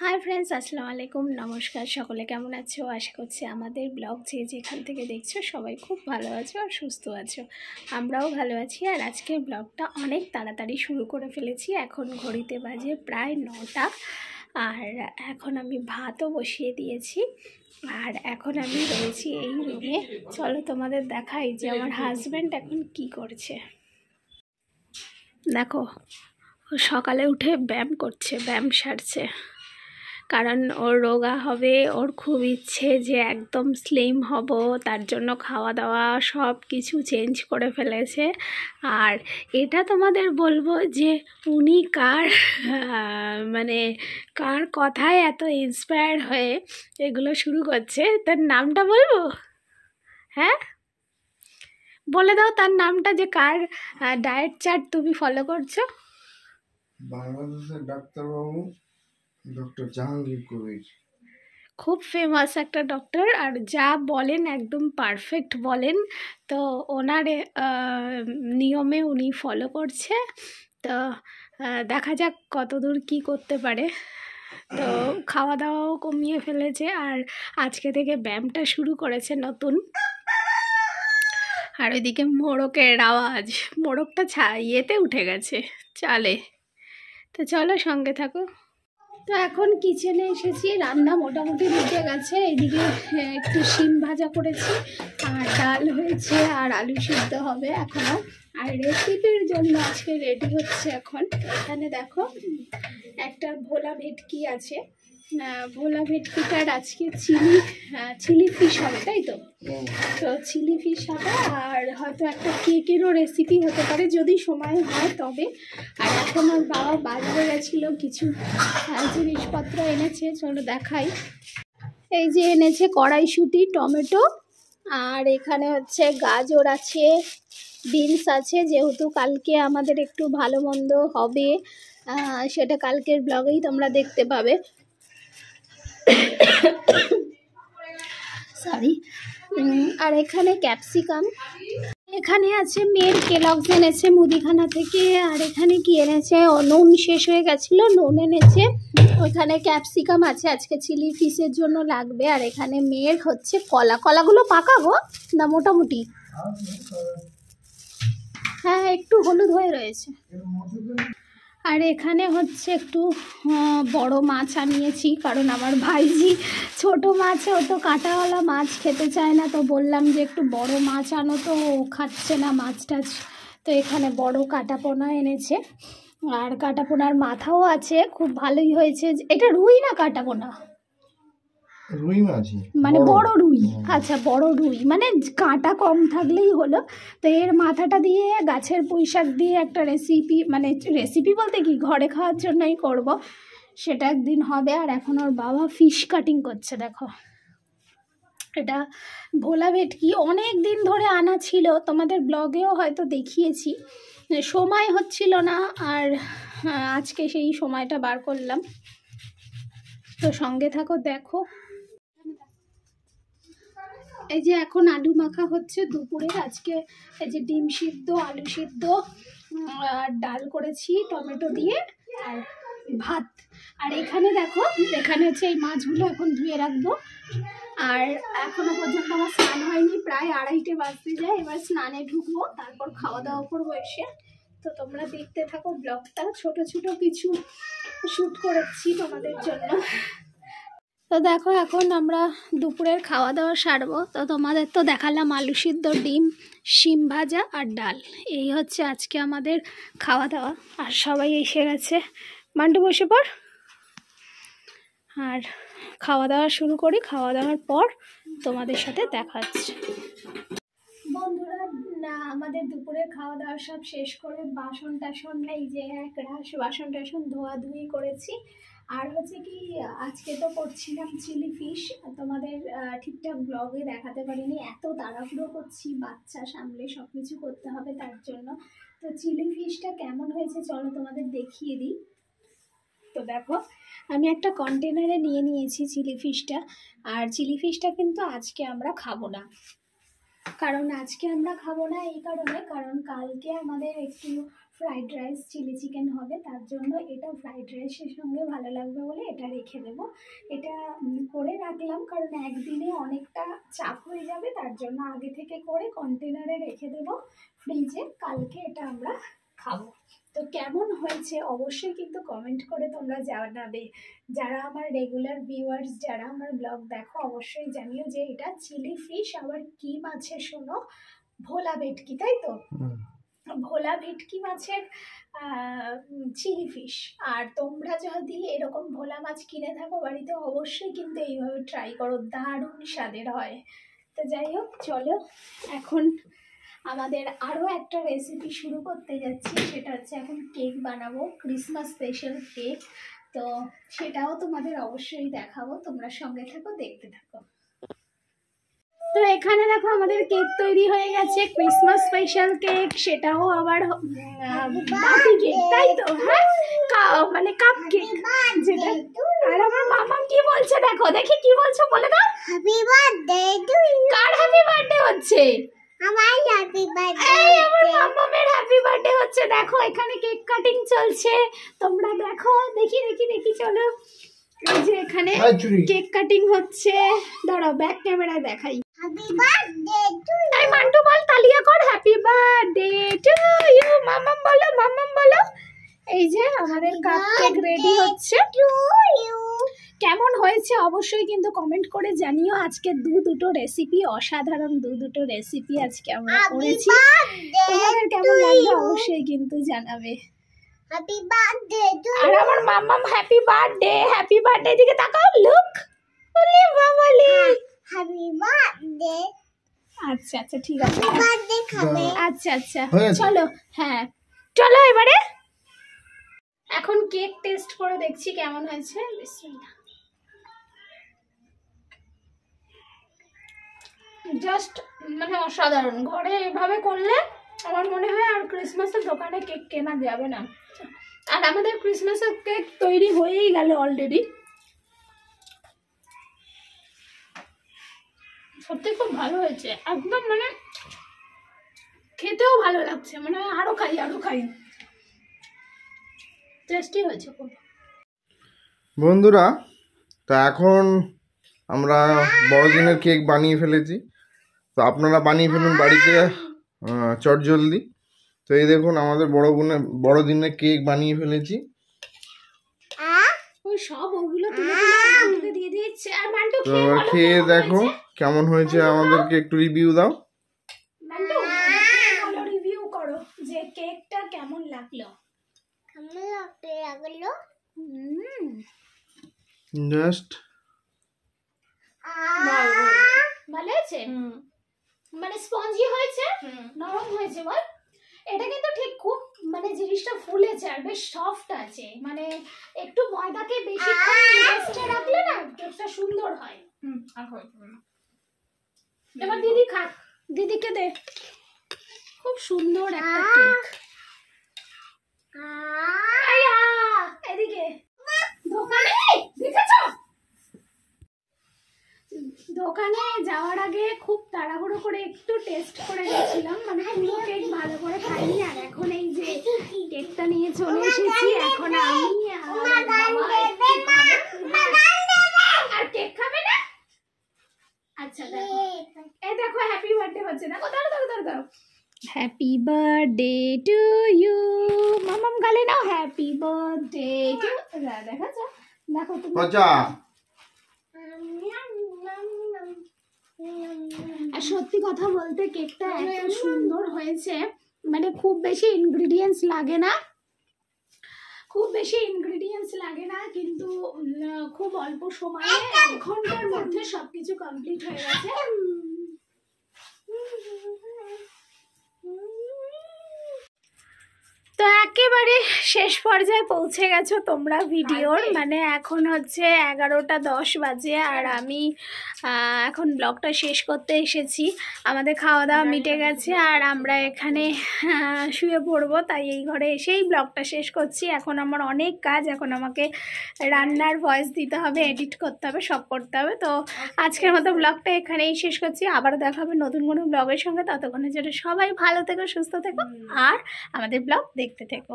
Hi friends, আসসালামু আলাইকুম। নমস্কার, সকলে কেমন আছো? আশা করছি আমাদের ব্লগ যেখান থেকে দেখছো সবাই খুব ভালো আছো আর সুস্থ আছো। আমরাও ভালো আছি। আর আজকের ব্লগটা অনেক তাড়াতাড়ি শুরু করে ফেলেছি। এখন ঘড়িতে বাজে প্রায় 9টা। আর এখন আমি ভাতও বসিয়ে দিয়েছি। আর এখন আমি রয়েছি এই রুমে। চলো তোমাদের দেখাই যে আমার হাজব্যান্ড এখন কি করছে। দেখো, সকালে উঠে ব্যায়াম করছে, ব্যায়াম সারছে। কারণ ওর রোগা হবে, ওর খুব ইচ্ছে যে একদম স্লিম হব। তার জন্য খাওয়া দাওয়া সব কিছু চেঞ্জ করে ফেলেছে। আর এটা তোমাদের বলবো যে উনি কার কথায় এত ইন্সপায়ার হয়ে এগুলো শুরু করছে। তার নামটা বলবো? হ্যাঁ, বলে দাও তার নামটা, যে কার ডায়েট চার্ট তুমি ফলো করছো। বাংলাদেশের ডাক্তারবাবু ডক্টর জাহাঙ্গীর কবির, খুব ফেমাস একটা ডক্টর। আর যা বলেন একদম পারফেক্ট বলেন। তো ওনার নিয়মে উনি ফলো করছে। তো দেখা যাক কতদূর কি করতে পারে। তো খাওয়া দাওয়াও কমিয়ে ফেলেছে আর আজকে থেকে ব্যায়ামটা শুরু করেছে নতুন। আর ওইদিকে মোড়কের আওয়াজ, মোড়কটা ইয়েতে উঠে গেছে, চালে। তো চলো সঙ্গে থাকো। তো এখন কিচেনে এসেছি, রান্না মোটামুটি মিটে গেছে। এদিকে একটু শিম ভাজা করেছি আর ডাল হয়েছে আর আলু সিদ্ধ হবে এখনও। আর রেসিপির জন্য আজকে রেডি হচ্ছে। এখন এখানে দেখো একটা ভোলা ভেটকি আছে। ভোলা ভেটকিটার আজকে চিলি ফিশ হবে, তাই তো? তো চিলি ফিশ হবে। আর হয়তো একটা কেকেরও রেসিপি হতে পারে যদি সময় হয় তবে। আর এখন ওর বাবা বাজারে গেছিলো, কিছু জিনিসপত্র এনেছে, চলো দেখাই। এই যে এনেছে কড়াইশুঁটি, টমেটো, আর এখানে হচ্ছে গাজর আছে, বিনস আছে। যেহেতু কালকে আমাদের একটু ভালো মন্দ হবে, সেটা কালকের ব্লগেই তোমরা দেখতে পাবে। সরি। আর এখানে ক্যাপসিকাম, এখানে আছে মেয়ের কেলগস এনেছে মুদিখানা থেকে। আর এখানে কি এনেছে, নুন শেষ হয়ে গেছিল, নুন এনেছে। ওখানে ক্যাপসিকাম আছে, আজকে চিলি ফিশের জন্য লাগবে। আর এখানে মেয়ের হচ্ছে কলাগুলো পাকাবো না মোটামুটি? হ্যাঁ, একটু হলুদ হয়ে রয়েছে। আর এখানে হচ্ছে একটু বড় মাছ আনিয়েছি, কারণ আমার ভাইজি ছোট মাছ, ও তো কাঁটাওয়ালা মাছ খেতে চায় না। তো বললাম যে একটু বড় মাছ আনো, তো ও খাচ্ছে না মাছ টাছ। তো এখানে বড় কাঁটাপোনা এনেছে। আর কাঁটাপোনার মাথাও আছে, খুব ভালোই হয়েছে। এটা রুই না কাঁটাপোনা? রুই মাছ, মানে বড় রুই। আচ্ছা, বড় রুই, মানে কাঁটা কম থাকলেই হলো। তো এর মাথাটা দিয়ে গাছের পুঁই শাক দিয়ে একটা রেসিপি, মানে রেসিপি বলতে কি, ঘরে খাওয়ার জন্যই করব, সেটা একদিন হবে। আর এখন ওর বাবা ফিশ কাটিং করছে। দেখো, এটা ভোলা ভেটকি অনেক দিন ধরে আনা ছিল, তোমাদের ব্লগেও হয়তো দেখিয়েছি। সময় হচ্ছিল না, আর আজকে সেই সময়টা বার করলাম। তো সঙ্গে থাকো, দেখো। এই যে এখন আলু মাখা হচ্ছে দুপুরে। আজকে এই যে ডিম সিদ্ধ, আলু সিদ্ধ আর ডাল করেছি টমেটো দিয়ে, আর ভাত। আর এখানে দেখো, এখানে হচ্ছে এই মাছগুলো এখন ধুয়ে রাখবো। আর এখনো পর্যন্ত আমার স্নান হয়নি, প্রায় 2:30 বাজতে যায়। এবার স্নানে ঢুকবো, তারপর খাওয়া দাওয়া করবো এসে। তো তোমরা দেখতে থাকো ব্লগটা। ছোট ছোট কিছু শ্যুট করেছি তোমাদের জন্য। তো দেখো, এখন আমরা দুপুরের খাওয়া দাওয়া সারবো। তো তোমাদের তো দেখালাম আলু সিদ্ধ, ডিম, শিম ভাজা আর ডাল। এই হচ্ছে আজকে আমাদের খাওয়া দাওয়া। আর সবাই এসে গেছে। মান্টু বসে পড়। আর খাওয়া দাওয়া শুরু করি, খাওয়া দাওয়ার পর তোমাদের সাথে দেখা হচ্ছে। বন্ধুরা, আমাদের দুপুরের খাওয়া দাওয়া সব শেষ করে বাসন টাসন, এই যে এক রাশ বাসন টাসন ধোয়াধুয়ি করেছি। আর হচ্ছে কি, আজকে তো করছিলাম চিলি ফিশ, তোমাদের ঠিকঠাক ব্লগে দেখাতে পারিনি, এত তাড়াহুড়ো করছি, বাচ্চা সামলে সব কিছু করতে হবে তার জন্য। তো চিলি ফিশটা কেমন হয়েছে চলো তোমাদের দেখিয়ে দিই। তো দেখো, আমি একটা কন্টেনারে নিয়ে নিয়েছি চিলি ফিশটা। আর চিলি ফিশটা কিন্তু আজকে আমরা খাবো না। কারণ আজকে আমরা খাবো না এই কারণে, কারণ কালকে আমাদের একটু ফ্রাইড রাইস চিলি চিকেন হবে, তার জন্য এটা ফ্রাইড রাইসের সঙ্গে ভালো লাগবে বলে এটা রেখে দেবো। এটা করে রাখলাম কারণ একদিনে অনেকটা চাপ হয়ে যাবে, তার জন্য আগে থেকে করে কন্টেনারে রেখে দেবো ফ্রিজে, কালকে এটা আমরা খাবো। তো কেমন হয়েছে অবশ্যই কিন্তু কমেন্ট করে তোমরা জানাবে। যারা আমার রেগুলার ভিউয়ার্স, যারা আমার ব্লগ দেখো অবশ্যই জানিও যে এটা চিলি ফিশ আবার কি মাছের শোনো, ভোলা ভেটকি, তাই তো? ভোলা ভেটকি মাছের চিলি ফিশ। আর তোমরা যদি এরকম ভোলা মাছ কিনে থাকো বাড়িতে অবশ্যই কিন্তু এইভাবে ট্রাই করো, দারুণ স্বাদের হয়। তো যাই হোক, চলো এখন আমাদের আরও একটা রেসিপি শুরু করতে যাচ্ছি, সেটা হচ্ছে এখন কেক বানাবো, ক্রিসমাস স্পেশাল কেক। তো সেটাও তোমাদের অবশ্যই দেখাবো, তোমরা সঙ্গে থাকো, দেখতে থাকো। তো এখানে দেখো আমাদের কেক তৈরি হয়ে গেছে, ক্রিসমাস স্পেশাল কেক, সেটাও আবার বাটি কেক, তাই তো? হ্যাঁ, মানে কাপ কেক যেটা। আর আমার মামা কি বলছে দেখো, দেখি কি বলছো, বলে দাও। Happy birthday to you. কার হ্যাপি বার্থডে হচ্ছে? আমার হ্যাপি বার্থডে। এই আমার মামামের হ্যাপি বার্থডে হচ্ছে। দেখো এখানে কেক কাটিং চলছে, তোমরা দেখো, দেখি দেখি দেখি, চলো। এই যে এখানে কেক কাটিং হচ্ছে, দাঁড়াও ব্যাক ক্যামেরায় দেখাই। Happy birthday to you. এই মান্টু বল, তালিয়া কর, হ্যাপি বার্থডে টু ইউ। মামাম বলো, মামাম বলো। এই যে আমাদের কাপ কেক রেডি হচ্ছে। কেমন হয়েছে অবশ্যই কিন্তু কমেন্ট করে জানিও। আজকে দুটো রেসিপি, অসাধারণ দুটো রেসিপি আজকে আমরা করেছি, তোমাদের কেমন লাগবে অবশ্যই কিন্তু জানাবে। Happy birthday to you. আর আমার মামাম হ্যাপি বার্থডে দিকে তাকাও, লুক, ওলে বাবালে, হ্যাপি বার্থডে। আচ্ছা আচ্ছা ঠিক আছে, বার্থডে খাবে। আচ্ছা আচ্ছা চলো, হ্যাঁ চলো এবারে এখন কেক টেস্ট করে দেখছি কেমন হয়েছে। বিসমিল্লাহ। জাস্ট মানে অসাধারণ। ঘরে এভাবে করলে আমার মনে হয় আর ক্রিসমাসের দোকানে কেক কেনা যাবে না। আর আমাদের ক্রিসমাসের কেক তৈরি হয়েই গেল অলরেডি। সত্যি খুব ভালো হয়েছে, একদম মানে খেতেও ভালো লাগছে, মানে আরো খাই, টেস্টি হয়েছে খুব। বন্ধুরা, তো এখন আমরা বড়দিনের কেক বানিয়ে ফেলেছি, তো আপনারা বানিয়ে ফেলুন বাড়িতে চটজলদি। তো এই দেখুন আমাদের বড়দিনের কেক বানিয়ে ফেলেছি। ওই সব ওগুলো তুলে দিয়ে দিচ্ছে। আর মান্টু খেয়ে দেখো কেমন হয়েছে, আমাদেরকে একটু রিভিউ দাও। মান্টু বলো, রিভিউ করো যে কেকটা কেমন লাগলো। জাস্ট ভালো হয়েছে, মানে স্পঞ্জি হয়েছে, নরম হয়েছে। বল, এটা কিন্তু ঠিক খুব মানে জিনিসটা ফুলেছে আর বেশ সফট আছে, মানে একটু ময়দাকে বেশিক্ষণ রেস্টে রাখলে না কেকটা সুন্দর হয়। এবার দিদি খা, দিদিকে দে, খুব সুন্দর একটা কেক। এদিকে দোকানে যাওয়ার আগে খুব তাড়াহুড়ো করে একটু টেস্ট করে গেছিলাম, মানে পুরো কেক ভালো করে খাইনি। আর এখন এই যে কেকটা নিয়ে চলে এসেছি, এখন আমি আর কেক খাবে না। আচ্ছা দেখো, এই দেখো হ্যাপি বার্থডে হচ্ছে, দেখো দাঁড়াও, হ্যাপি বার্থডে টু ইউ। মামাম গালে নাও, হ্যাপি বার্থডে টু। দেখাচ্ছ, দেখো তুমি। আর সত্যি কথা বলতে কেকটা এত সুন্দর হয়েছে, মানে খুব বেশি ইনগ্রিডিয়েন্টস লাগে না, কিন্তু খুব অল্প সময়ে 1 ঘন্টার মধ্যে সবকিছু কমপ্লিট হয়ে গেছে। তো একেবারে শেষ পর্যায়ে পৌঁছে গেছো তোমরা ভিডিওর, মানে এখন হচ্ছে 11:10 বাজে আর আমি এখন ব্লগটা শেষ করতে এসেছি। আমাদের খাওয়া দাওয়া মিটে গেছে আর আমরা এখানে শুয়ে পড়বো, তাই এই ঘরে এসেই ব্লগটা শেষ করছি। এখন আমার অনেক কাজ, এখন আমাকে রান্নার ভয়েস দিতে হবে, এডিট করতে হবে, সব করতে হবে। তো আজকের মতো ব্লগটা এখানেই শেষ করছি, আবার দেখা হবে নতুন কোনো ব্লগের সঙ্গে। ততক্ষণের জন্য সবাই ভালো থেকো, সুস্থ থেকো আর আমাদের ব্লগ দেখতে থেকো।